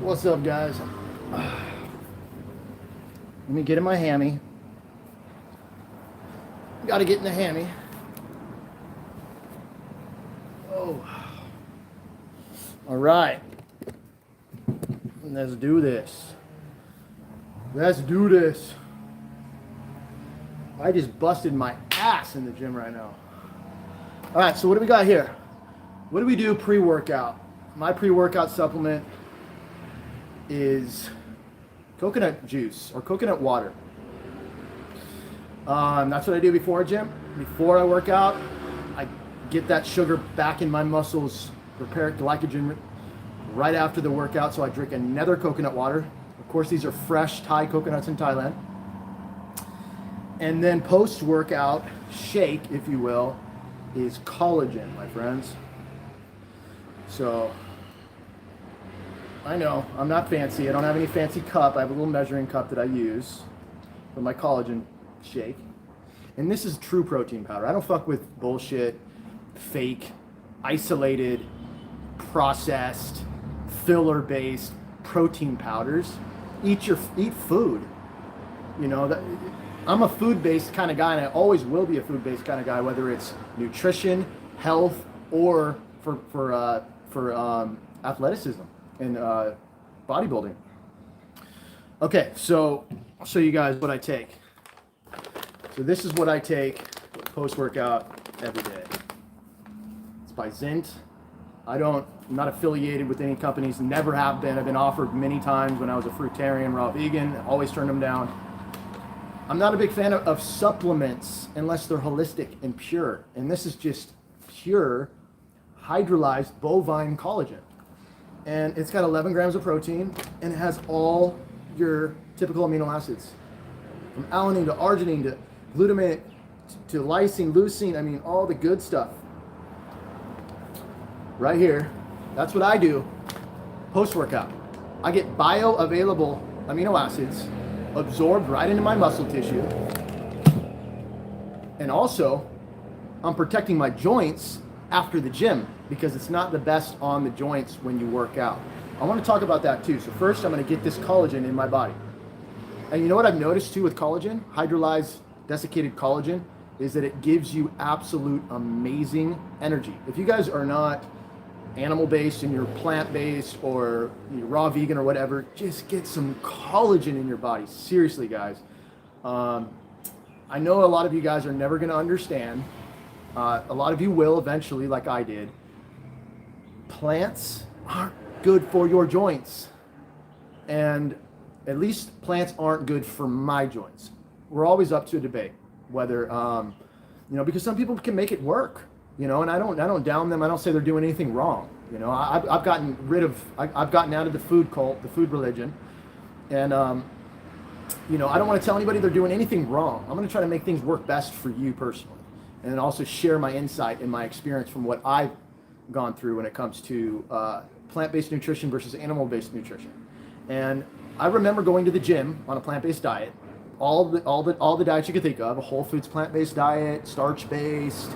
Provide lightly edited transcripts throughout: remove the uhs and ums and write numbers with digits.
What's up, guys? Let me get in my hammy. Gotta get in the hammy. Oh. All right. Let's do this. Let's do this. I just busted my ass in the gym right now. All right, so what do we got here? What do we do pre-workout? My pre-workout supplement is coconut juice or coconut water. That's what I do before a gym. Before I work out, I get that sugar back in my muscles, repair glycogen right after the workout. So I drink another coconut water. Of course, these are fresh Thai coconuts in Thailand. And then post-workout shake, if you will, is collagen, my friends. So I know I'm not fancy. I don't have any fancy cup. I have a little measuring cup that I use for my collagen shake. And this is true protein powder. I don't fuck with bullshit, fake, isolated, processed, filler-based protein powders. Eat food. You know, I'm a food-based kind of guy, and I always will be a food-based kind of guy, whether it's nutrition, health, or for athleticism and bodybuilding. Okay, so I'll show you guys what I take. So this is what I take post-workout every day. It's by Zint. I'm not affiliated with any companies, never have been. I've been offered many times when I was a fruitarian, raw vegan, always turned them down. I'm not a big fan of supplements unless they're holistic and pure. And this is just pure hydrolyzed bovine collagen. And it's got 11 grams of protein and it has all your typical amino acids. From alanine to arginine to glutamate to lysine, leucine, I mean all the good stuff. Right here, that's what I do post-workout. I get bioavailable amino acids absorbed right into my muscle tissue. And also, I'm protecting my joints after the gym because it's not the best on the joints when you work out. I want to talk about that too. So first, I'm going to get this collagen in my body. And you know what I've noticed too with collagen, hydrolyzed desiccated collagen, is that it gives you absolute amazing energy. If you guys are not animal-based and you're plant-based or you're raw vegan or whatever, just get some collagen in your body. Seriously, guys. I know a lot of you guys are never going to understand. A lot of you will eventually, like I did. Plants aren't good for your joints. And at least plants aren't good for my joints. We're always up to a debate whether, because some people can make it work. And I don't down them. I don't say they're doing anything wrong. I've gotten out of the food cult, the food religion, and I don't want to tell anybody they're doing anything wrong. I'm going to try to make things work best for you personally, and then also share my insight and my experience from what I've gone through when it comes to plant-based nutrition versus animal-based nutrition. And I remember going to the gym on a plant-based diet, all the diets you could think of: a whole foods plant-based diet, starch-based.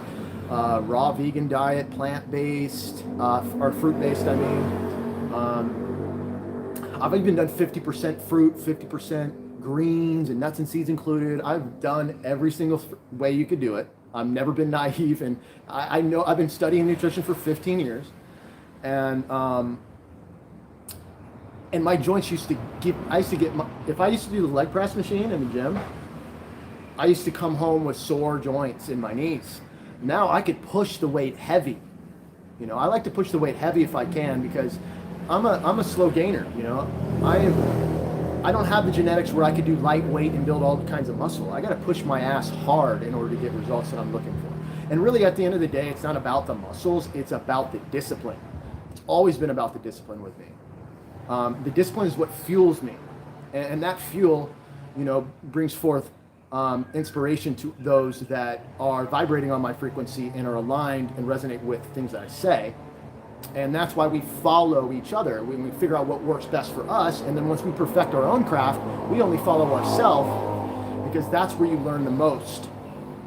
Raw vegan diet, plant-based, or fruit-based, I mean. I've even done 50% fruit, 50% greens and nuts and seeds included. I've done every single way you could do it. I've never been naive, and I know I've been studying nutrition for 15 years. And my joints used to if I used to do the leg press machine in the gym, I used to come home with sore joints in my knees. Now I could push the weight heavy. I like to push the weight heavy if I can because I'm a slow gainer. I don't have the genetics where I could do lightweight and build all kinds of muscle. I got to push my ass hard in order to get results that I'm looking for. And really, at the end of the day, it's not about the muscles. It's about the discipline. It's always been about the discipline with me. The discipline is what fuels me, and that fuel, brings forth inspiration to those that are vibrating on my frequency and are aligned and resonate with things that I say. And that's why we follow each other. We figure out what works best for us, and then once we perfect our own craft, we only follow ourselves because that's where you learn the most.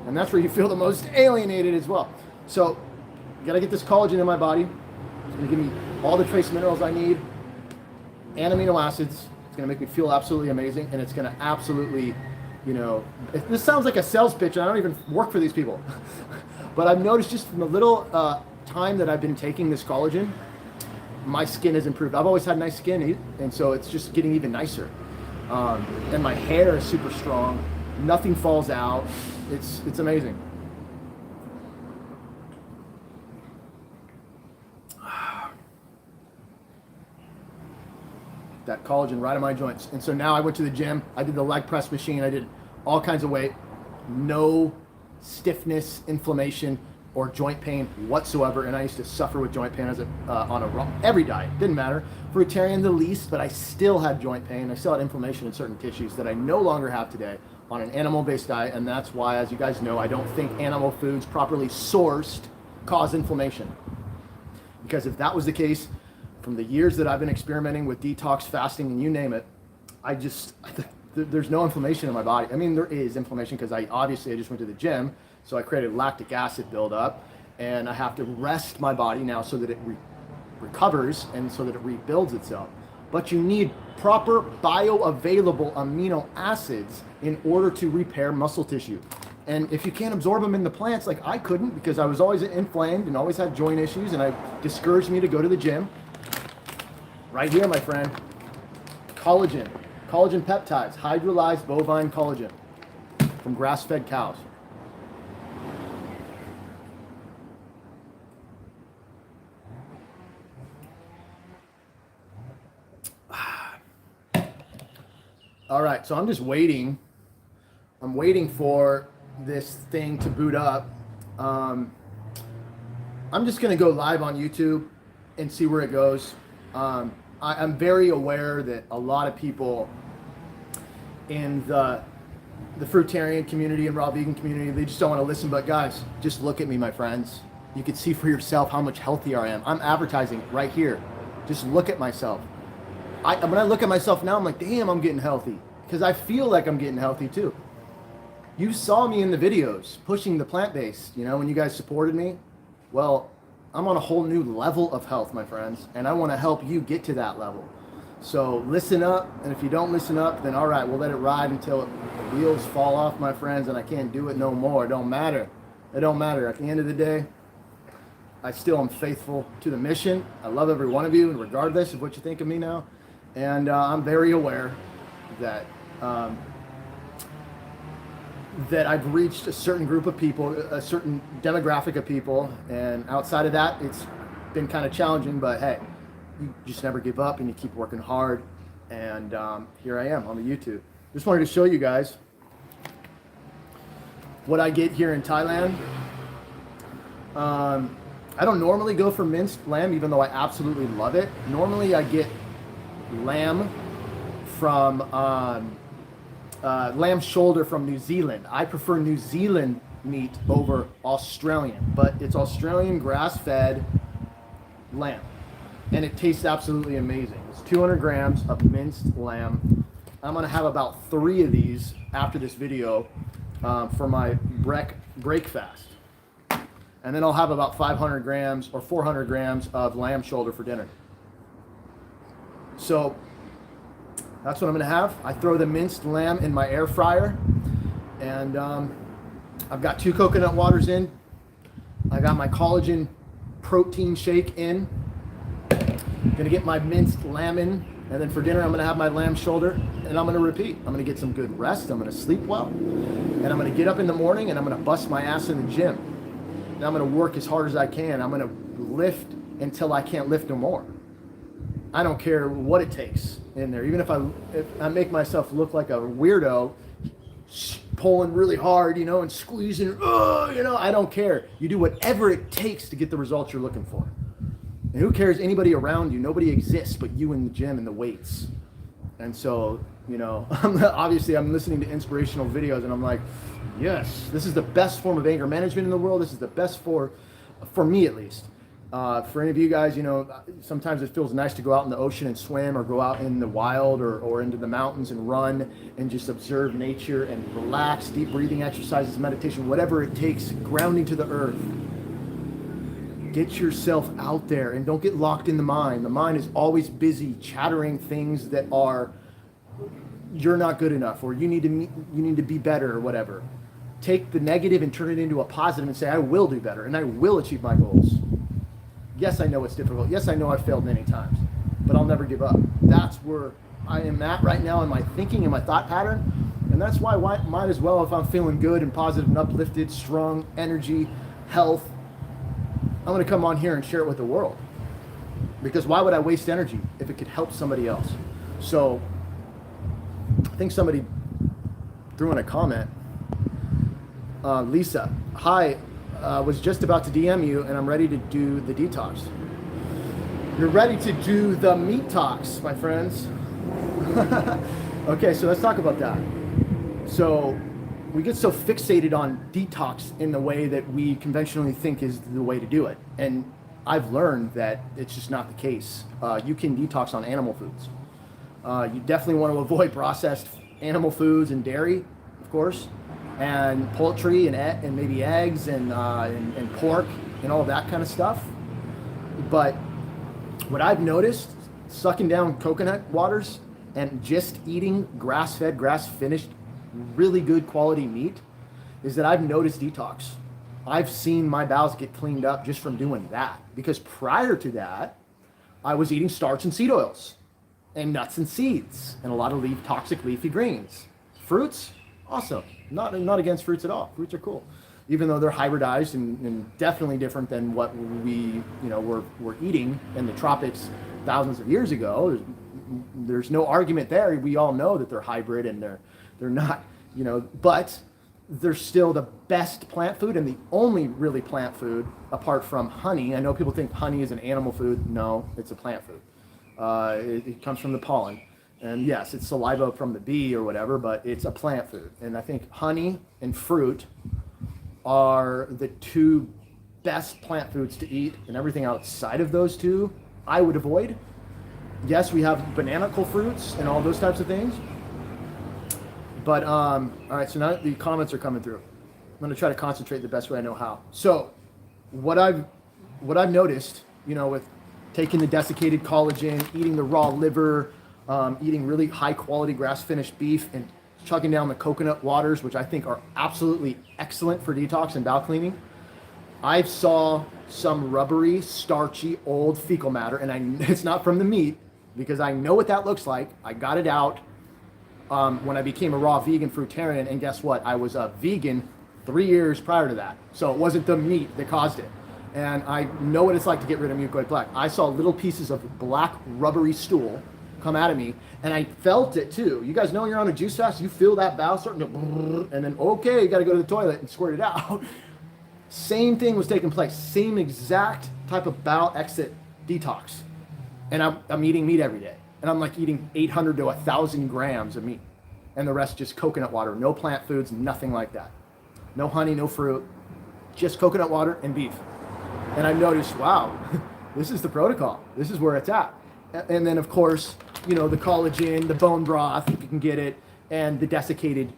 And that's where you feel the most alienated as well. So, you gotta get this collagen in my body. It's gonna give me all the trace minerals I need. and amino acids. It's going to make me feel absolutely amazing, and it's going to absolutely, this sounds like a sales pitch, and I don't even work for these people. But I've noticed just from the little time that I've been taking this collagen, my skin has improved. I've always had nice skin, and so it's just getting even nicer. And my hair is super strong. Nothing falls out. It's amazing. That collagen right in my joints. And so now I went to the gym. I did the leg press machine. I did all kinds of weight. No stiffness, inflammation, or joint pain whatsoever. And I used to suffer with joint pain on every diet. Didn't matter. Fruitarian the least, but I still had joint pain. I still had inflammation in certain tissues that I no longer have today on an animal-based diet. And that's why, as you guys know, I don't think animal foods properly sourced cause inflammation. Because if that was the case, from the years that I've been experimenting with detox, fasting, and you name it, there's no inflammation in my body. I mean, there is inflammation because I just went to the gym, so I created lactic acid buildup, and I have to rest my body now so that it recovers and so that it rebuilds itself. But you need proper bioavailable amino acids in order to repair muscle tissue. And if you can't absorb them in the plants, like I couldn't because I was always inflamed and always had joint issues, and it discouraged me to go to the gym. Right here, my friend, collagen peptides, hydrolyzed bovine collagen from grass-fed cows. All right, so I'm just waiting. I'm waiting for this thing to boot up. I'm just gonna go live on YouTube and see where it goes. I'm very aware that a lot of people in the fruitarian community and raw vegan community, they just don't want to listen. But guys, just look at me, my friends. You can see for yourself how much healthier I am. I'm advertising right here. Just look at myself. When I look at myself now, I'm like, damn, I'm getting healthy. Because I feel like I'm getting healthy too. You saw me in the videos pushing the plant-based, when you guys supported me. Well, I'm on a whole new level of health, my friends, and I want to help you get to that level. So listen up, and if you don't listen up, then all right, we'll let it ride until the wheels fall off, my friends, and I can't do it no more. It don't matter. It don't matter. At the end of the day, I still am faithful to the mission. I love every one of you, and regardless of what you think of me now. And I'm very aware that that I've reached a certain group of people, a certain demographic of people, and outside of that, it's been kind of challenging, but hey, you just never give up and you keep working hard, and here I am on the YouTube. Just wanted to show you guys what I get here in Thailand. I don't normally go for minced lamb, even though I absolutely love it. Normally I get lamb from lamb shoulder from New Zealand. I prefer New Zealand meat over Australian, but it's Australian grass-fed lamb, and it tastes absolutely amazing. It's 200 grams of minced lamb. I'm gonna have about 3 of these after this video for my break fast, and then I'll have about 500 grams or 400 grams of lamb shoulder for dinner. So that's what I'm gonna have. I throw the minced lamb in my air fryer, and I've got 2 coconut waters in. I got my collagen protein shake in. Gonna get my minced lamb in, and then for dinner I'm gonna have my lamb shoulder, and I'm gonna repeat. I'm gonna get some good rest, I'm gonna sleep well, and I'm gonna get up in the morning and I'm gonna bust my ass in the gym. And I'm gonna work as hard as I can. I'm gonna lift until I can't lift no more. I don't care what it takes in there. Even if I make myself look like a weirdo, pulling really hard, and squeezing, I don't care. You do whatever it takes to get the results you're looking for. And who cares anybody around you? Nobody exists but you in the gym and the weights. And so, obviously I'm listening to inspirational videos and I'm like, yes, this is the best form of anger management in the world. This is the best for me at least. For any of you guys, sometimes it feels nice to go out in the ocean and swim, or go out in the wild or into the mountains and run and just observe nature and relax, deep breathing exercises, meditation, whatever it takes, grounding to the earth. Get yourself out there and don't get locked in the mind. The mind is always busy chattering things that are, you're not good enough, or you need to be better, or whatever. Take the negative and turn it into a positive and say, I will do better and I will achieve my goals. Yes, I know it's difficult. Yes, I know I've failed many times, but I'll never give up. That's where I am at right now in my thinking and my thought pattern. And that's why I might as well, if I'm feeling good and positive and uplifted, strong, energy, health, I'm going to come on here and share it with the world. Because why would I waste energy if it could help somebody else? So I think somebody threw in a comment. Lisa, hi, was just about to DM you and I'm ready to do the detox. You're ready to do the meat-tox, my friends. Okay, so let's talk about that. So we get so fixated on detox in the way that we conventionally think is the way to do it. And I've learned that it's just not the case. You can detox on animal foods. You definitely want to avoid processed animal foods and dairy, of course, and poultry and maybe eggs and pork and all that kind of stuff. But what I've noticed, sucking down coconut waters and just eating grass-fed, grass-finished, really good quality meat, is that I've noticed detox. I've seen my bowels get cleaned up just from doing that. Because prior to that, I was eating starch and seed oils and nuts and seeds and a lot of toxic leafy greens. Fruits, awesome. Not against fruits at all. Fruits are cool, even though they're hybridized and definitely different than what we were eating in the tropics thousands of years ago. There's no argument there. We all know that they're hybrid and they're not, but they're still the best plant food and the only really plant food apart from honey. I know people think honey is an animal food. No, it's a plant food. It comes from the pollen. And yes, it's saliva from the bee or whatever, but it's a plant food. And I think honey and fruit are the two best plant foods to eat, and everything outside of those two, I would avoid. Yes, we have bananical fruits and all those types of things. But, all right, so now the comments are coming through. I'm going to try to concentrate the best way I know how. So what I've noticed, with taking the desiccated collagen, eating the raw liver, eating really high quality grass-finished beef, and chugging down the coconut waters, which I think are absolutely excellent for detox and bowel cleaning. I saw some rubbery, starchy, old fecal matter, and it's not from the meat, because I know what that looks like. I got it out when I became a raw vegan fruitarian, and guess what? I was a vegan 3 years prior to that. So it wasn't the meat that caused it. And I know what it's like to get rid of mucoid plaque. I saw little pieces of black rubbery stool come out of me, and I felt it too. You guys know when you're on a juice fast, you feel that bowel starting to, and then okay, you got to go to the toilet and squirt it out. Same thing was taking place. Same exact type of bowel exit detox. And I'm eating meat every day. And I'm like eating 800 to 1,000 grams of meat. And the rest just coconut water. No plant foods, nothing like that. No honey, no fruit. Just coconut water and beef. And I noticed, wow, this is the protocol. This is where it's at. And then, of course, the collagen, the bone broth, if you can get it, and the desiccated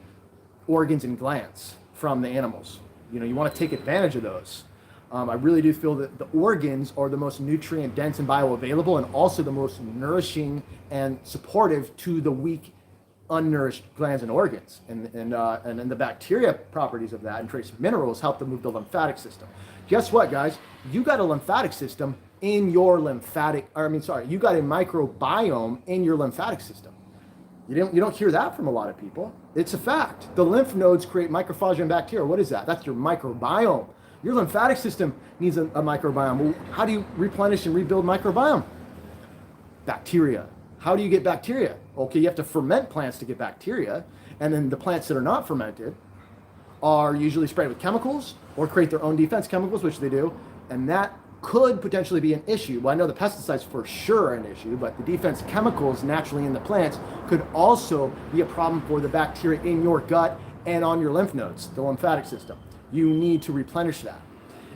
organs and glands from the animals. You want to take advantage of those. I really do feel that the organs are the most nutrient dense and bioavailable, and also the most nourishing and supportive to the weak, unnourished glands and organs. And then the bacteria properties of that and trace minerals help to move the lymphatic system. Guess what, guys? You got a lymphatic system in your you got a microbiome in your lymphatic system. You don't hear that from a lot of people. It's a fact. The lymph nodes create microphage and bacteria. What is that? That's your microbiome. Your lymphatic system needs a microbiome. Well, how do you replenish and rebuild microbiome? Bacteria. How do you get bacteria? Okay, you have to ferment plants to get bacteria, and then the plants that are not fermented are usually sprayed with chemicals or create their own defense chemicals, which they do, and that could potentially be an issue. Well, I know the pesticides for sure are an issue, but the defense chemicals naturally in the plants could also be a problem for the bacteria in your gut and on your lymph nodes, the lymphatic system. You need to replenish that.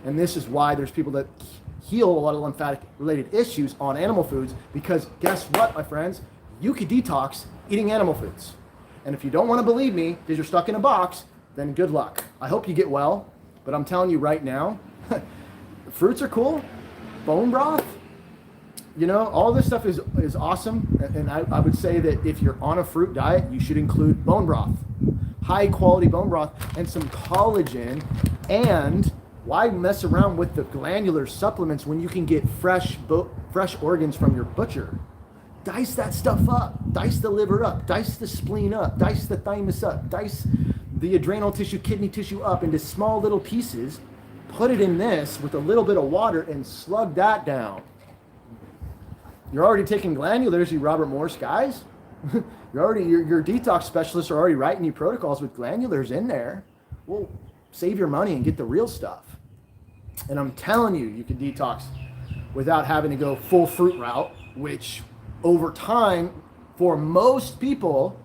And this is why there's people that heal a lot of lymphatic related issues on animal foods, because guess what, my friends? You could detox eating animal foods. And if you don't want to believe me because you're stuck in a box, then good luck. I hope you get well, but I'm telling you right now, fruits are cool. Bone broth, you know, all this stuff is awesome. And I would say that if you're on a fruit diet, you should include bone broth, high quality bone broth, and some collagen. And why mess around with the glandular supplements when you can get fresh organs from your butcher? Dice that stuff up. Dice the liver up. Dice the spleen up. Dice the thymus up. Dice the adrenal tissue, kidney tissue up into small little pieces. Put it in this with a little bit of water and slug that down. You're already taking glandulars, you Robert Morse guys. Your detox specialists are already writing you protocols with glandulars in there. Well, save your money and get the real stuff. And I'm telling you, you can detox without having to go full fruit route, which over time, for most people,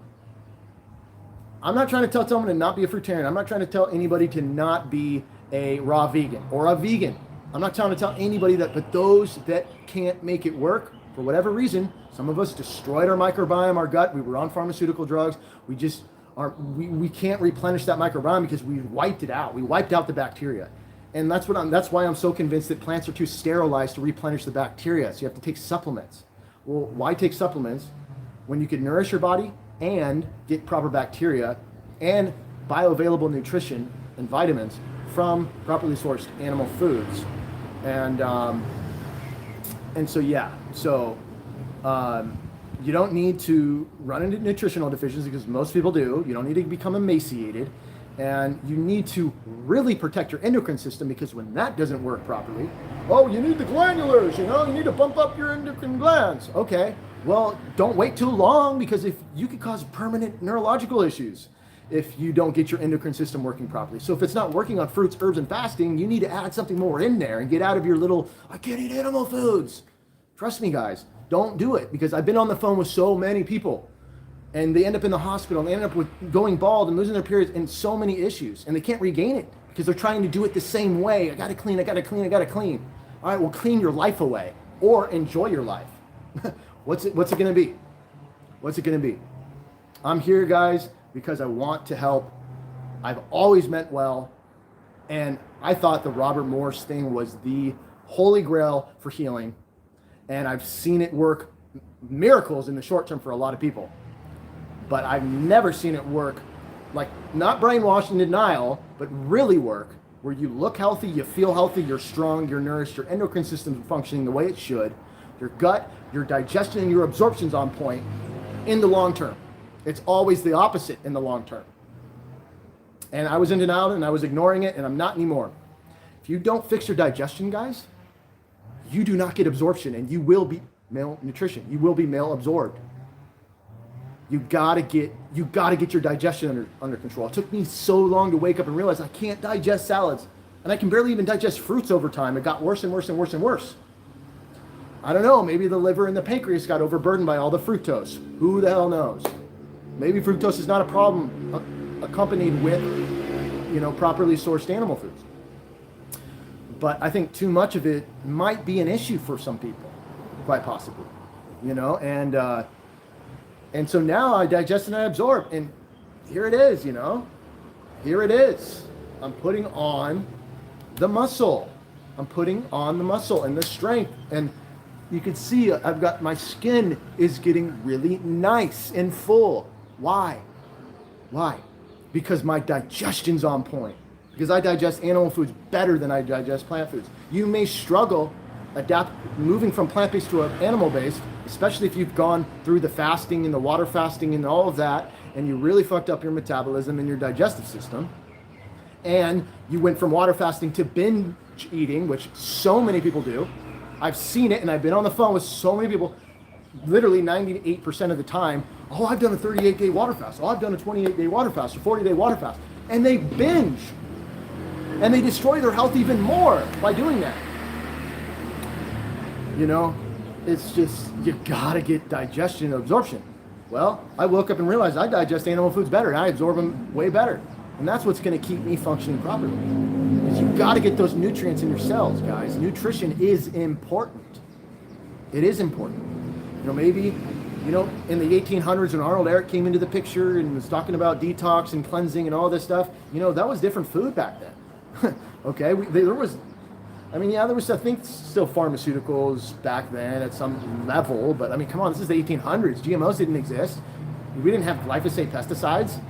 I'm not trying to tell someone to not be a fruitarian. I'm not trying to tell anybody to not be a raw vegan or a vegan. I'm not trying to tell anybody that, but those that can't make it work for whatever reason, some of us destroyed our microbiome, our gut. We were on pharmaceutical drugs. We just we can't replenish that microbiome because we wiped it out. We wiped out the bacteria. And that's why I'm so convinced that plants are too sterilized to replenish the bacteria. So you have to take supplements. Well, why take supplements when you can nourish your body and get proper bacteria and bioavailable nutrition and vitamins from properly sourced animal foods? And so you don't need to run into nutritional deficiencies because most people do. You don't need to become emaciated. And you need to really protect your endocrine system, because when that doesn't work properly, oh, you need the glandulars, you need to bump up your endocrine glands. Okay, well, don't wait too long, because if you could cause permanent neurological issues if you don't get your endocrine system working properly. So if it's not working on fruits, herbs, and fasting, you need to add something more in there and get out of your little, I can't eat animal foods. Trust me, guys, don't do it, because I've been on the phone with so many people and they end up in the hospital and they end up with going bald and losing their periods and so many issues, and they can't regain it because they're trying to do it the same way. I gotta clean. All right, well, clean your life away or enjoy your life. What's it gonna be? What's it gonna be? I'm here, guys, because I want to help. I've always meant well, and I thought the Robert Morse thing was the holy grail for healing, and I've seen it work miracles in the short term for a lot of people. But I've never seen it work, like, not brainwashed and denial, but really work, where you look healthy, you feel healthy, you're strong, you're nourished, your endocrine system's functioning the way it should, your gut, your digestion, and your absorption's on point in the long term. It's always the opposite in the long term. And I was in denial and I was ignoring it, and I'm not anymore. If you don't fix your digestion, guys, you do not get absorption, and you will be malnutrition. You will be malabsorbed. You gotta get your digestion under control. It took me so long to wake up and realize I can't digest salads, and I can barely even digest fruits over time. It got worse and worse and worse and worse. I don't know, maybe the liver and the pancreas got overburdened by all the fructose. Who the hell knows? Maybe fructose is not a problem accompanied with, properly sourced animal foods. But I think too much of it might be an issue for some people, quite possibly, and so now I digest and I absorb, and here it is, here it is. I'm putting on the muscle. I'm putting on the muscle and the strength, and you can see I've got, my skin is getting really nice and full. Why? Because my digestion's on point. Because I digest animal foods better than I digest plant foods. You may struggle moving from plant-based to animal-based, especially if you've gone through the fasting and the water fasting and all of that, and you really fucked up your metabolism and your digestive system, and you went from water fasting to binge eating, which so many people do. I've seen it, and I've been on the phone with so many people, literally 98% of the time. Oh, I've done a 38-day water fast. Oh, I've done a 28-day water fast, or 40-day water fast. And they binge. And they destroy their health even more by doing that. It's just, you gotta get digestion and absorption. Well, I woke up and realized I digest animal foods better, and I absorb them way better. And that's what's gonna keep me functioning properly. Is you gotta get those nutrients in your cells, guys. Nutrition is important. It is important. Maybe, in the 1800s when Arnold Ehret came into the picture and was talking about detox and cleansing and all this stuff, that was different food back then. Okay, I mean, yeah, there was, I think, still pharmaceuticals back then at some level, but I mean, come on, this is the 1800s. GMOs didn't exist. We didn't have glyphosate pesticides.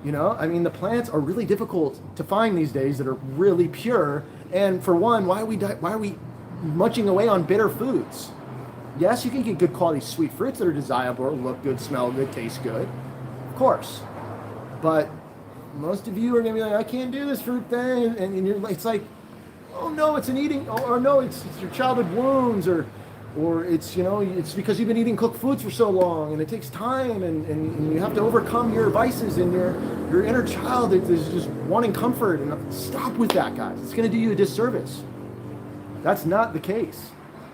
You know, I mean, the plants are really difficult to find these days that are really pure. And for one, why are we munching away on bitter foods? Yes, you can get good quality sweet fruits that are desirable, look good, smell good, taste good, of course. But most of you are gonna be like, I can't do this fruit thing, and you're like, it's like, oh no, it's an eating, or no, it's your childhood wounds, or it's, you know, it's because you've been eating cooked foods for so long, and it takes time, and you have to overcome your vices and your inner child that is just wanting comfort. And stop with that, guys. It's going to do you a disservice. That's not the case.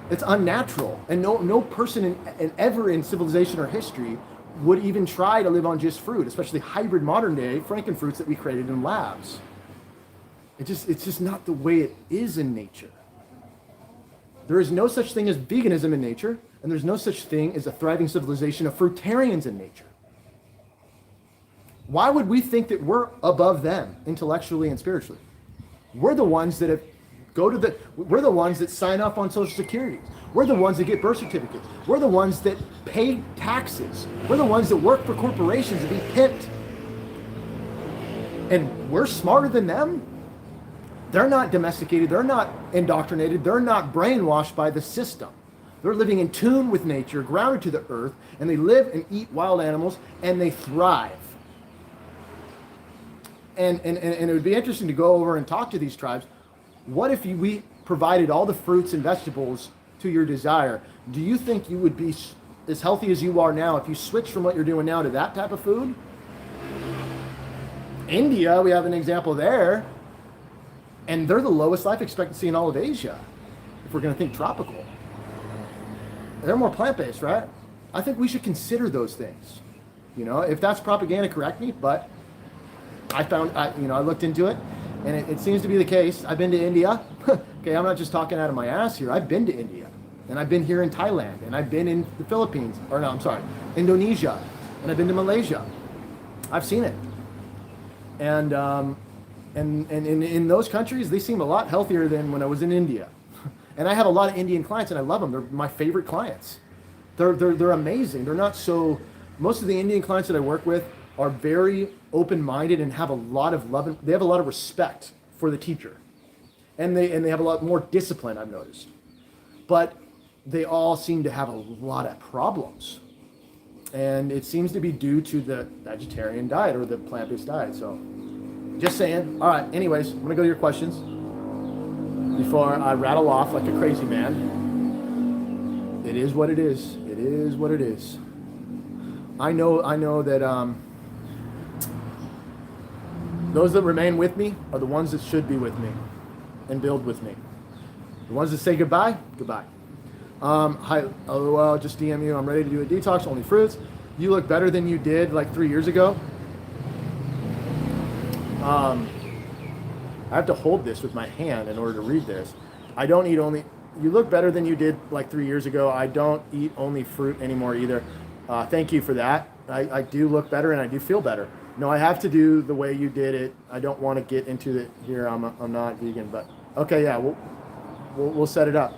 It's unnatural, and no person ever in civilization or history would even try to live on just fruit, especially hybrid modern day frankenfruits that we created in labs. It's just not the way it is in nature. There is no such thing as veganism in nature, and there's no such thing as a thriving civilization of fruitarians in nature. Why would we think that we're above them intellectually and spiritually? We're the ones that we're the ones that sign up on Social Security. We're the ones that get birth certificates. We're the ones that pay taxes. We're the ones that work for corporations and be pimped. And we're smarter than them. They're not domesticated, they're not indoctrinated, they're not brainwashed by the system. They're living in tune with nature, grounded to the earth, and they live and eat wild animals, and they thrive. And it would be interesting to go over and talk to these tribes. What if we provided all the fruits and vegetables to your desire? Do you think you would be as healthy as you are now if you switched from what you're doing now to that type of food? India, we have an example there. And they're the lowest life expectancy in all of Asia, if we're going to think tropical. They're more plant-based, right? I think we should consider those things. You know, if that's propaganda, correct me, but I looked into it, and it seems to be the case. I've been to India. Okay, I'm not just talking out of my ass here. I've been to India, and I've been here in Thailand, and I've been in the Philippines, Indonesia, and I've been to Malaysia. I've seen it. And in those countries, they seem a lot healthier than when I was in India. And I have a lot of Indian clients, and I love them. They're my favorite clients. They're amazing. They're not so. Most of the Indian clients that I work with are very open-minded and have a lot of love. They have a lot of respect for the teacher, and they have a lot more discipline, I've noticed. But they all seem to have a lot of problems, and it seems to be due to the vegetarian diet or the plant-based diet. So. Just saying. All right, anyways, I'm going to go to your questions before I rattle off like a crazy man. It is what it is. It is what it is. I know that those that remain with me are the ones that should be with me and build with me. The ones that say goodbye, goodbye. Hi, LOL, just DM you. I'm ready to do a detox, only fruits. You look better than you did like 3 years ago. I have to hold this with my hand in order to read this. I don't eat only, you look better than you did like 3 years ago. I don't eat only fruit anymore either. Thank you for that. I do look better and I do feel better. No, I have to do the way you did it. I don't want to get into it here. I'm not vegan, but okay, yeah, we'll set it up.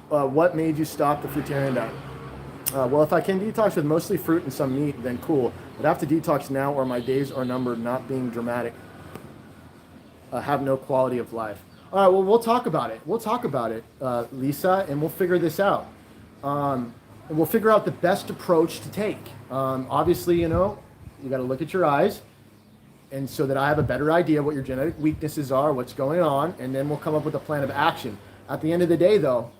What made you stop the fruitarian diet? Well, if I can detox with mostly fruit and some meat, then cool. But I have to detox now or my days are numbered, not being dramatic. Have no quality of life. All right, well, we'll talk about it. We'll talk about it, Lisa, and we'll figure this out. And we'll figure out the best approach to take. Obviously, you know, you got to look at your eyes, and so that I have a better idea what your genetic weaknesses are, what's going on, and then we'll come up with a plan of action. At the end of the day, though,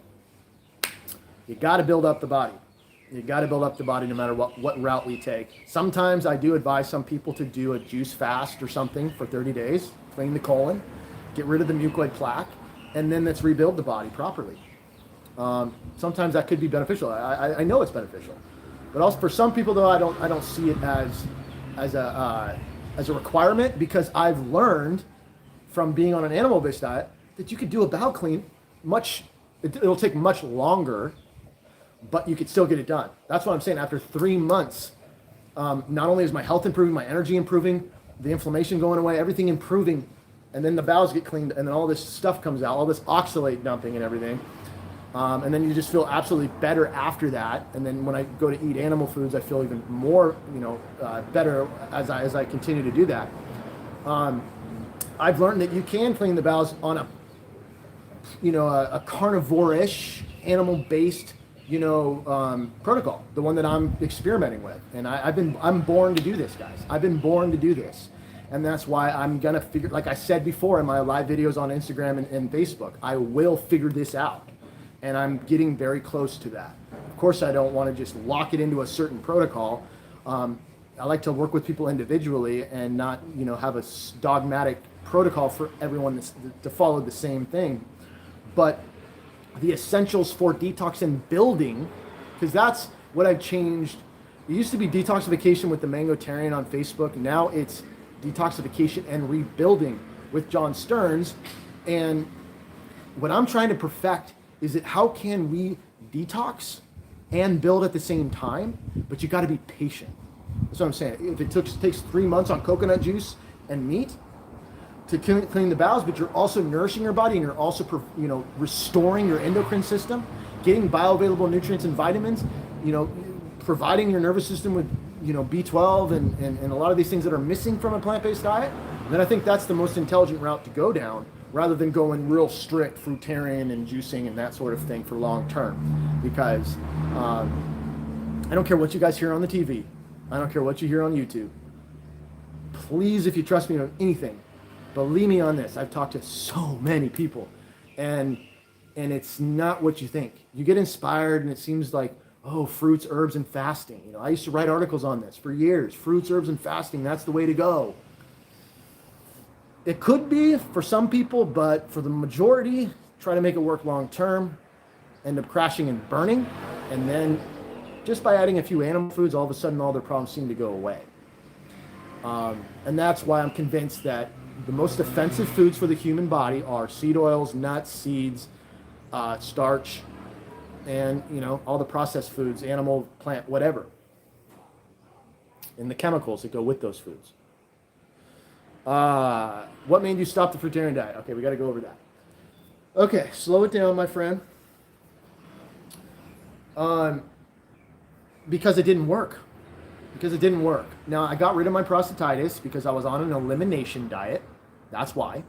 you got to build up the body. You got to build up the body no matter what route we take. Sometimes I do advise some people to do a juice fast or something for 30 days, clean the colon, get rid of the mucoid plaque, and then let's rebuild the body properly. Sometimes that could be beneficial. I know it's beneficial, but also for some people though, I don't see it as a requirement, because I've learned from being on an animal-based diet that you could do a bowel clean it'll take much longer, but you could still get it done. That's what I'm saying. After 3 months, not only is my health improving, my energy improving, the inflammation going away, everything improving and then the bowels get cleaned, and then all this stuff comes out, all this oxalate dumping and everything. And then you just feel absolutely better after that. And then when I go to eat animal foods, I feel even more, better as I continue to do that. I've learned that you can clean the bowels on a carnivore-ish, animal-based, protocol, the one that I'm experimenting with. And I'm born to do this, guys. I've been born to do this. And that's why I'm gonna figure, like I said before in my live videos on Instagram and Facebook, I will figure this out. And I'm getting very close to that. Of course, I don't want to just lock it into a certain protocol. I like to work with people individually and not, have a dogmatic protocol for everyone to follow the same thing. But the essentials for detox and building, because that's what I've changed. It used to be detoxification with the Mangotarian on Facebook. Now it's detoxification and rebuilding with John Stearns. And what I'm trying to perfect is that how can we detox and build at the same time, but you got to be patient. That's what I'm saying. If it takes 3 months on coconut juice and meat to clean the bowels, but you're also nourishing your body and you're also, restoring your endocrine system, getting bioavailable nutrients and vitamins, providing your nervous system with, B12 and a lot of these things that are missing from a plant-based diet, then I think that's the most intelligent route to go down, rather than going real strict fruitarian and juicing and that sort of thing for long term. Because I don't care what you guys hear on the TV. I don't care what you hear on YouTube. Please, if you trust me on anything, believe me on this. I've talked to so many people, and it's not what you think. You get inspired and it seems like, oh, fruits, herbs, and fasting. I used to write articles on this for years. Fruits, herbs, and fasting, that's the way to go. It could be for some people, but for the majority, try to make it work long term, end up crashing and burning, and then just by adding a few animal foods, all of a sudden all their problems seem to go away. And that's why I'm convinced that the most offensive foods for the human body are seed oils, nuts, seeds, starch, and all the processed foods, animal, plant, whatever, and the chemicals that go with those foods. What made you stop the fruitarian diet? Okay, we got to go over that. Okay, slow it down, my friend. Because it didn't work. Now, I got rid of my prostatitis because I was on an elimination diet. That's why.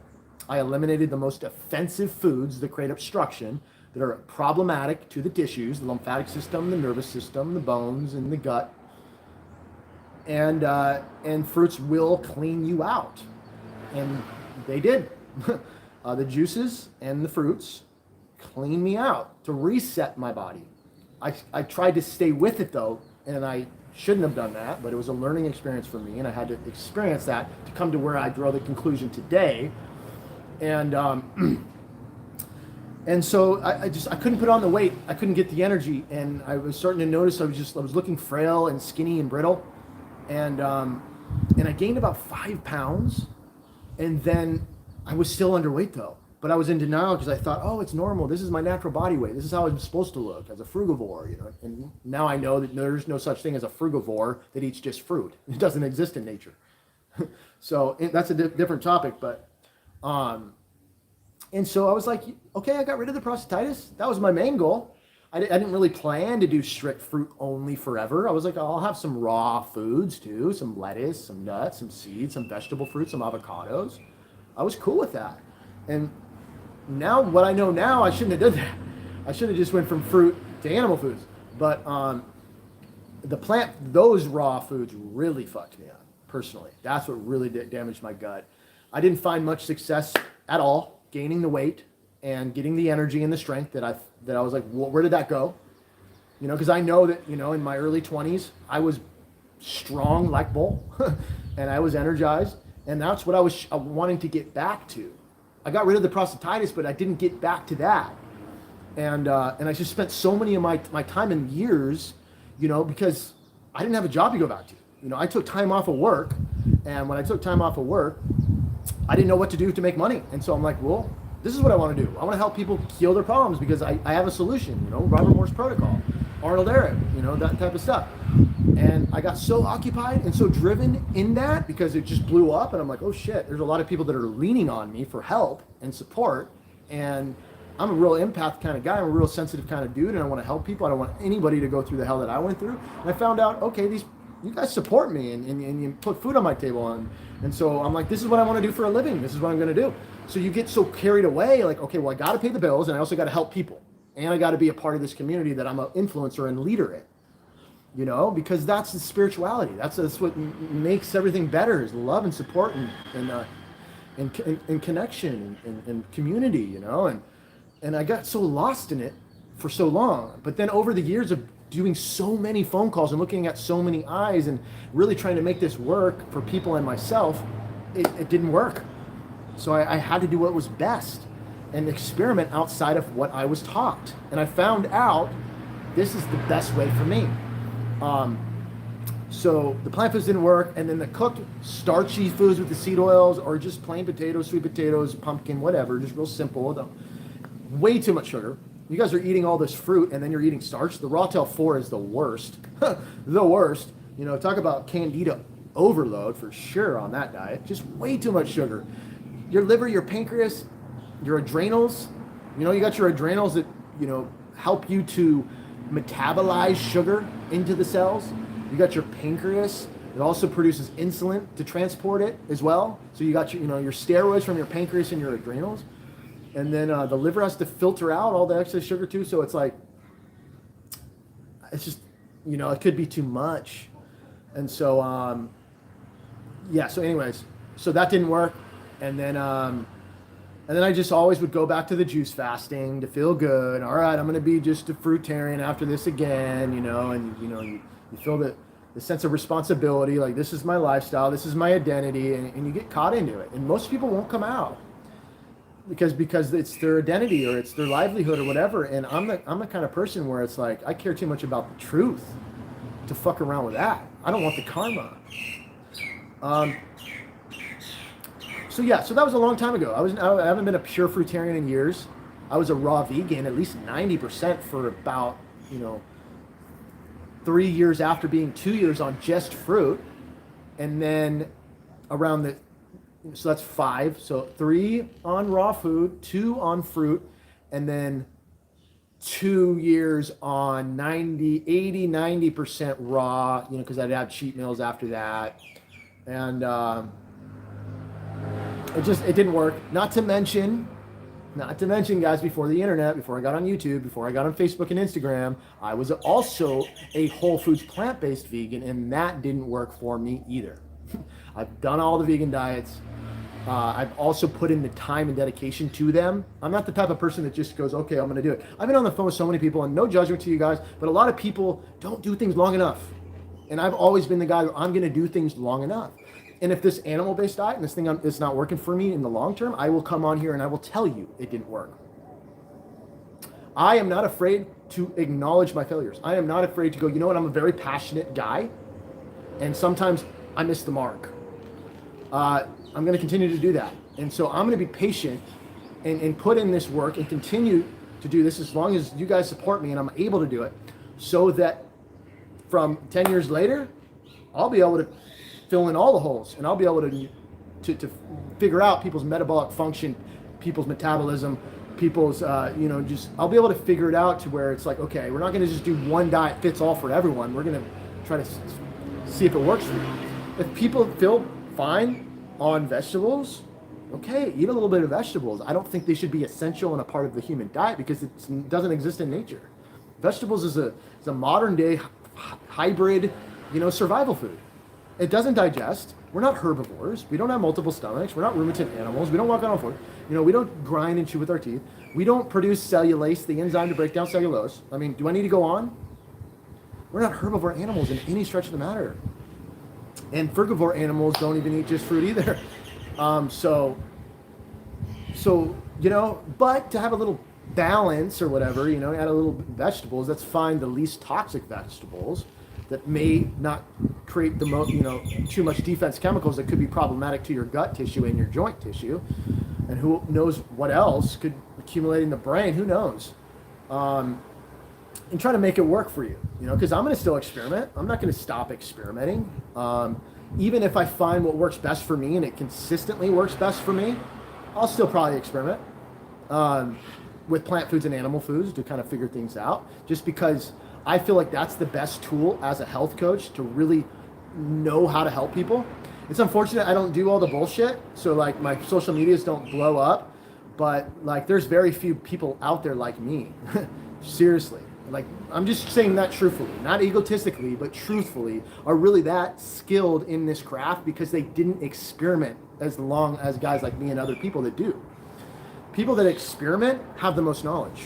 I eliminated the most offensive foods that create obstruction, that are problematic to the tissues, the lymphatic system, the nervous system, the bones, and the gut. And fruits will clean you out. And they did. The juices and the fruits clean me out to reset my body. I tried to stay with it though, and I shouldn't have done that, but it was a learning experience for me, and I had to experience that to come to where I draw the conclusion today. And and so I couldn't put on the weight. I couldn't get the energy, and I was starting to notice I was looking frail and skinny and brittle. And I gained about 5 pounds, and then I was still underweight though. But I was in denial because I thought, oh, it's normal. This is my natural body weight. This is how I'm supposed to look as a frugivore, And now I know that there's no such thing as a frugivore that eats just fruit. It doesn't exist in nature. So that's a different topic. But and so I was like, okay, I got rid of the prostatitis. That was my main goal. I didn't really plan to do strict fruit only forever. I was like, I'll have some raw foods too, some lettuce, some nuts, some seeds, some vegetable fruits, some avocados. I was cool with that. And now, what I know now, I shouldn't have done that. I should have just went from fruit to animal foods. But those raw foods really fucked me up, personally. That's what really damaged my gut. I didn't find much success at all gaining the weight and getting the energy and the strength that I was like, well, where did that go? Because I know that, in my early 20s, I was strong like bull, and I was energized, and that's what I was wanting to get back to. I got rid of the prostatitis, but I didn't get back to that. And I just spent so many of my time and years, because I didn't have a job to go back to. I took time off of work, and when I took time off of work, I didn't know what to do to make money. And so I'm like, well, this is what I want to do. I want to help people heal their problems because I have a solution, Robert Moore's protocol, Arnold Ehret, that type of stuff. And I got so occupied and so driven in that because it just blew up. And I'm like, oh shit, there's a lot of people that are leaning on me for help and support. And I'm a real empath kind of guy. I'm a real sensitive kind of dude. And I want to help people. I don't want anybody to go through the hell that I went through. And I found out, okay, you guys support me and you put food on my table. And so I'm like, this is what I want to do for a living. This is what I'm going to do. So you get so carried away, like, okay, well, I got to pay the bills and I also got to help people. And I got to be a part of this community that I'm an influencer and leader in. You know, because that's the spirituality. That's what makes everything better is love and support and connection and community, you know. And I got so lost in it for so long. But then over the years of doing so many phone calls and looking at so many eyes and really trying to make this work for people and myself, it didn't work. So I had to do what was best and experiment outside of what I was taught. And I found out this is the best way for me. So the plant foods didn't work, and then the cooked starchy foods with the seed oils, or just plain potatoes, sweet potatoes, pumpkin, whatever, just real simple. Way too much sugar. You guys are eating all this fruit, and then you're eating starch. The raw tail 4 is the worst. The worst. You know, talk about candida overload for sure on that diet. Just way too much sugar. Your liver, your pancreas, your adrenals. You know, you got your adrenals that, you know, help you to metabolize sugar into the cells. You got your pancreas. It also produces insulin to transport it as well. So you got your, you know, your steroids from your pancreas and your adrenals. And then the liver has to filter out all the excess sugar too. So it's like, it's just, you know, it could be too much. And so, yeah, so anyways, so that didn't work. And then I just always would go back to the juice fasting to feel good. All right, I'm going to be just a fruitarian after this again, you know, and, you know, you feel the sense of responsibility, like this is my lifestyle, this is my identity, and you get caught into it. And most people won't come out because it's their identity or it's their livelihood or whatever. And I'm the kind of person where it's like, I care too much about the truth to fuck around with that. I don't want the karma. So yeah, so that was a long time ago. I haven't been a pure fruitarian in years. I was a raw vegan, at least 90% for about, you know, 3 years after being 2 years on just fruit. And then around so that's 5. So 3 on raw food, 2 on fruit, and then 2 years on 90% raw, you know, because I'd have cheat meals after that. And it didn't work. Not to mention, guys, before the internet, before I got on YouTube, before I got on Facebook and Instagram, I was also a whole foods plant-based vegan, and that didn't work for me either. I've done all the vegan diets. I've also put in the time and dedication to them. I'm not the type of person that just goes, okay, I'm going to do it. I've been on the phone with so many people, and no judgment to you guys, but a lot of people don't do things long enough. And I've always been the guy where I'm going to do things long enough. And if this animal-based diet and this thing is not working for me in the long term, I will come on here and I will tell you it didn't work. I am not afraid to acknowledge my failures. I am not afraid to go, you know what, I'm a very passionate guy, and sometimes I miss the mark. I'm going to continue to do that. And so I'm going to be patient and put in this work and continue to do this as long as you guys support me and I'm able to do it, so that from 10 years later, I'll be able to fill in all the holes, and I'll be able to figure out people's metabolic function, people's metabolism, people's, you know, just, I'll be able to figure it out to where it's like, okay, we're not going to just do one diet fits all for everyone. We're going to try to see if it works for you. If people feel fine on vegetables, okay, eat a little bit of vegetables. I don't think they should be essential and a part of the human diet because it doesn't exist in nature. Vegetables is a modern day hybrid, you know, survival food. It doesn't digest. We're not herbivores. We don't have multiple stomachs. We're not ruminant animals. We don't walk on all fours. You know, we don't grind and chew with our teeth. We don't produce cellulase, the enzyme to break down cellulose. I mean, do I need to go on? We're not herbivore animals in any stretch of the matter. And frugivore animals don't even eat just fruit either. So, you know, but to have a little balance or whatever, you know, add a little vegetables, that's fine. The least toxic vegetables that may not create the most, you know, too much defense chemicals that could be problematic to your gut tissue and your joint tissue, and who knows what else could accumulate in the brain, who knows. and try to make it work for you, because I'm going to still experiment. I'm not going to stop experimenting. Even if I find what works best for me and it consistently works best for me, I'll still probably experiment with plant foods and animal foods to kind of figure things out, just because I feel like that's the best tool as a health coach to really know how to help people. It's unfortunate I don't do all the bullshit, so like my social medias don't blow up, but like there's very few people out there like me. Seriously, like I'm just saying that truthfully, not egotistically, but truthfully, are really that skilled in this craft because they didn't experiment as long as guys like me and other people that do. People that experiment have the most knowledge.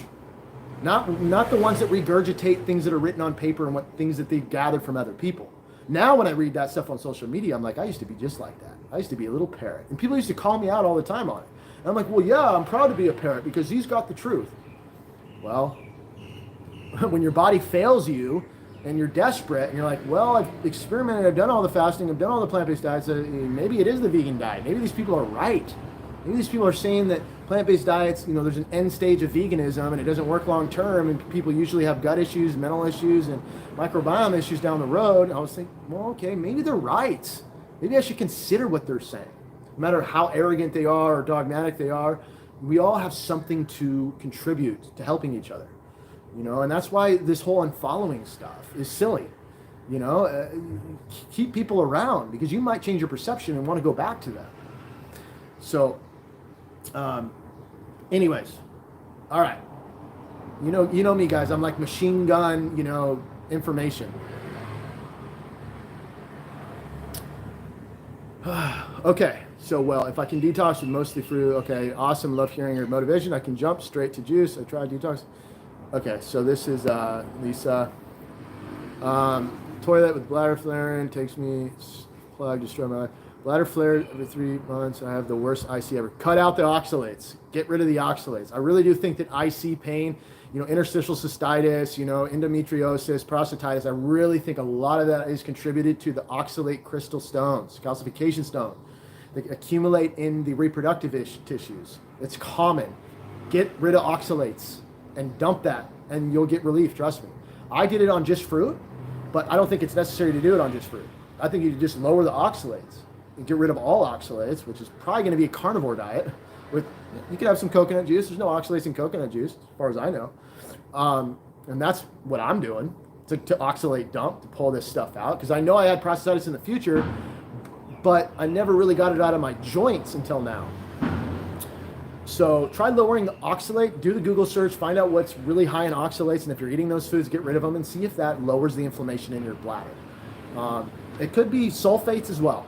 Not the ones that regurgitate things that are written on paper and what things that they've gathered from other people. Now when I read that stuff on social media, I'm like, I used to be just like that. I used to be a little parrot. And people used to call me out all the time on it. And I'm like, well, yeah, I'm proud to be a parrot because he's got the truth. Well, when your body fails you and you're desperate and you're like, well, I've experimented, I've done all the fasting, I've done all the plant-based diets, maybe it is the vegan diet. Maybe these people are right. Maybe these people are saying that plant-based diets, there's an end stage of veganism and it doesn't work long term, and people usually have gut issues, mental issues, and microbiome issues down the road. And I was thinking, well, okay, maybe they're right. Maybe I should consider what they're saying. No matter how arrogant they are or dogmatic they are, we all have something to contribute to helping each other. And that's why this whole unfollowing stuff is silly. Keep people around because you might change your perception and want to go back to them. So, anyways, all right. You know me, guys. I'm like machine gun, information. Okay. So, well, if I can detox with mostly fruit, okay, awesome. Love hearing your motivation. I can jump straight to juice. I tried detox. Okay, so this is Lisa. Toilet with bladder flaring takes me plug, destroy my life. Bladder flared every 3 months. I have the worst IC ever. Cut out the oxalates. Get rid of the oxalates. I really do think that IC pain, interstitial cystitis, endometriosis, prostatitis, I really think a lot of that is contributed to the oxalate crystal stones, calcification stone. They accumulate in the reproductive tissues. It's common. Get rid of oxalates and dump that, and you'll get relief, trust me. I did it on just fruit, but I don't think it's necessary to do it on just fruit. I think you just lower the oxalates and get rid of all oxalates, which is probably going to be a carnivore diet. You could have some coconut juice. There's no oxalates in coconut juice, as far as I know. And that's what I'm doing, to oxalate dump, to pull this stuff out, because I know I had prostatitis in the future, but I never really got it out of my joints until now. So try lowering the oxalate, do the Google search, find out what's really high in oxalates, and if you're eating those foods, get rid of them and see if that lowers the inflammation in your bladder. It could be sulfates as well.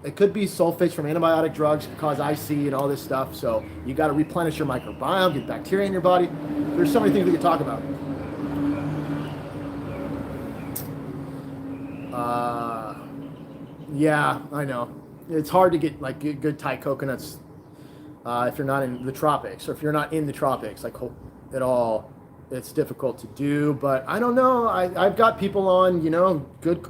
It could be sulfates from antibiotic drugs, can cause IC and all this stuff. So you got to replenish your microbiome, get bacteria in your body. There's so many things we could talk about. Yeah, I know. It's hard to get like good Thai coconuts if you're not in the tropics, or if you're not in the tropics, like at all. It's difficult to do, but I don't know. I've got people on, good,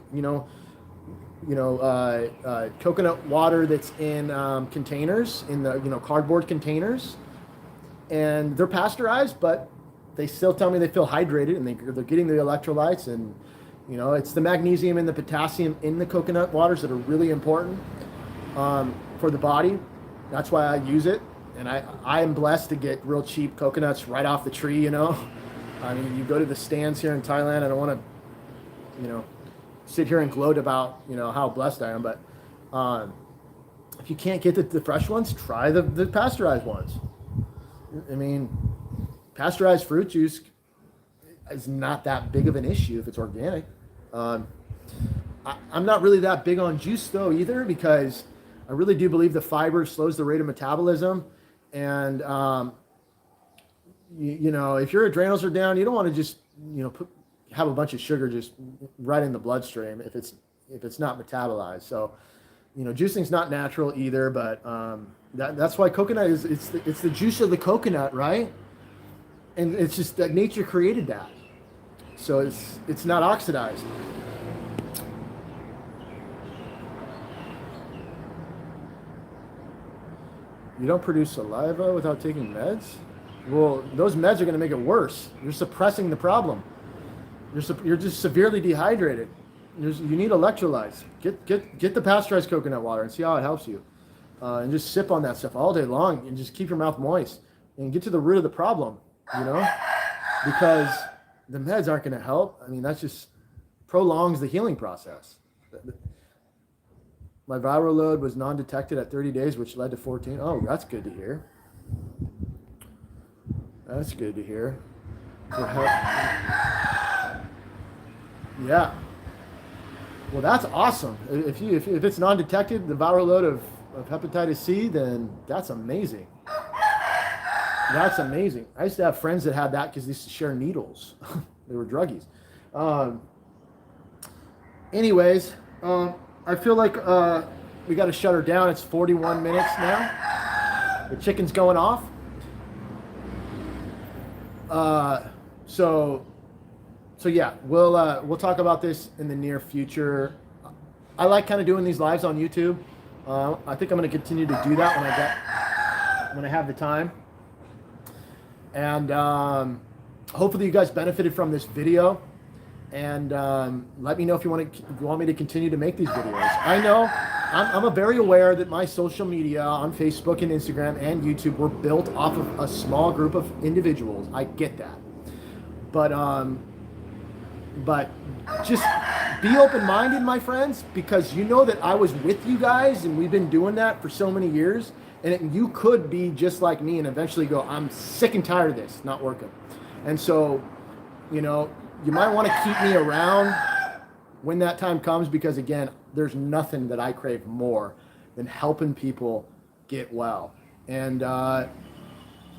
coconut water that's in containers, in the cardboard containers, and they're pasteurized, but they still tell me they feel hydrated and they're getting the electrolytes, and it's the magnesium and the potassium in the coconut waters that are really important for the body. That's why I use it, and I am blessed to get real cheap coconuts right off the tree. I mean, you go to the stands here in Thailand. I don't want to, sit here and gloat about how blessed I am, but if you can't get the fresh ones, try the pasteurized ones. I mean, pasteurized fruit juice is not that big of an issue if it's organic. I'm not really that big on juice though either, because I really do believe the fiber slows the rate of metabolism, and if your adrenals are down, you don't want to just have a bunch of sugar just right in the bloodstream if it's not metabolized. So juicing's not natural either, but that's why coconut it's the juice of the coconut, right? And it's just that nature created that, so it's not oxidized. You don't produce saliva without taking meds? Well, those meds are going to make it worse. You're suppressing the problem. You're just severely dehydrated. You need electrolytes. Get the pasteurized coconut water and see how it helps you. And just sip on that stuff all day long and just keep your mouth moist and get to the root of the problem, you know, because the meds aren't going to help. I mean, that just prolongs the healing process. My viral load was non-detected at 30 days, which led to 14. Oh, that's good to hear. That's good to hear. Yeah. Well, that's awesome. If it's non-detected, the viral load of hepatitis C, then that's amazing. That's amazing. I used to have friends that had that because they used to share needles. They were druggies. Anyways, I feel like we got to shut her down. It's 41 minutes now. The chicken's going off. So yeah, we'll talk about this in the near future. I like kind of doing these lives on YouTube. I think I'm going to continue to do that when I have the time. And hopefully you guys benefited from this video. And let me know if you want me to continue to make these videos. I know I'm very aware that my social media on Facebook and Instagram and YouTube were built off of a small group of individuals. I get that. But just be open-minded, my friends, because you know that I was with you guys and we've been doing that for so many years. And you could be just like me and eventually go, I'm sick and tired of this, not working. And so, you know, you might want to keep me around when that time comes, because again, there's nothing that I crave more than helping people get well. And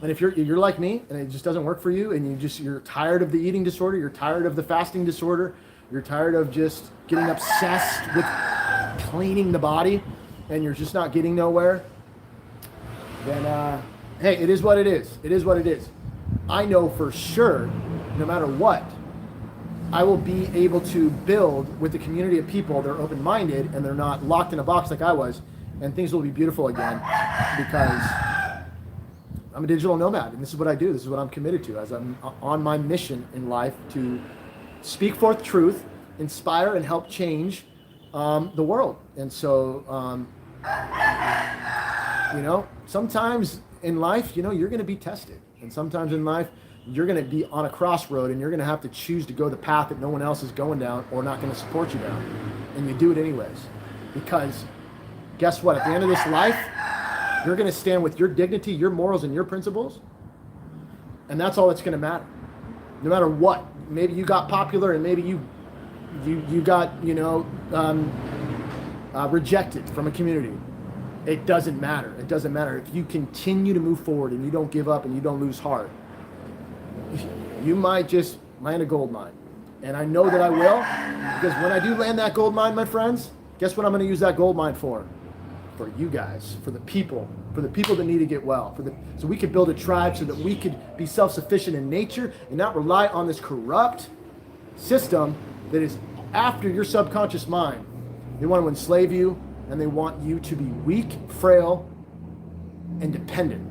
if you're like me and it just doesn't work for you, and you're tired of the eating disorder, you're tired of the fasting disorder, you're tired of just getting obsessed with cleaning the body, and you're just not getting nowhere, then hey, it is what it is. It is what it is. I know for sure, no matter what, I will be able to build with the community of people that are open-minded and they're not locked in a box like I was, and things will be beautiful again, because I'm a digital nomad and this is what I do. This is what I'm committed to, as I'm on my mission in life to speak forth truth, inspire and help change the world. And so, you know, sometimes in life, you know, you're going to be tested, and sometimes in life, you're going to be on a crossroad and you're going to have to choose to go the path that no one else is going down or not going to support you down. And you do it anyways. Because guess what? At the end of this life, you're going to stand with your dignity, your morals, and your principles. And that's all that's going to matter. No matter what. Maybe you got popular and maybe you got, you know, rejected from a community. It doesn't matter. It doesn't matter. If you continue to move forward and you don't give up and you don't lose heart, you might just land a gold mine. And I know that I will, because when I do land that gold mine, my friends, guess what I'm going to use that gold mine for? For you guys, for the people that need to get well, so we could build a tribe, so that we could be self-sufficient in nature and not rely on this corrupt system that is after your subconscious mind. They want to enslave you, and they want you to be weak, frail, and dependent.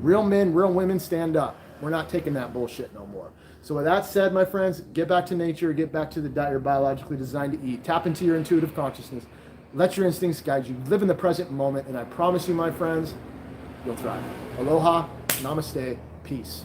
Real men, real women, stand up. We're not taking that bullshit no more. So with that said, my friends, get back to nature, get back to the diet you're biologically designed to eat. Tap into your intuitive consciousness. Let your instincts guide you. Live in the present moment, and I promise you, my friends, you'll thrive. Aloha, namaste, peace.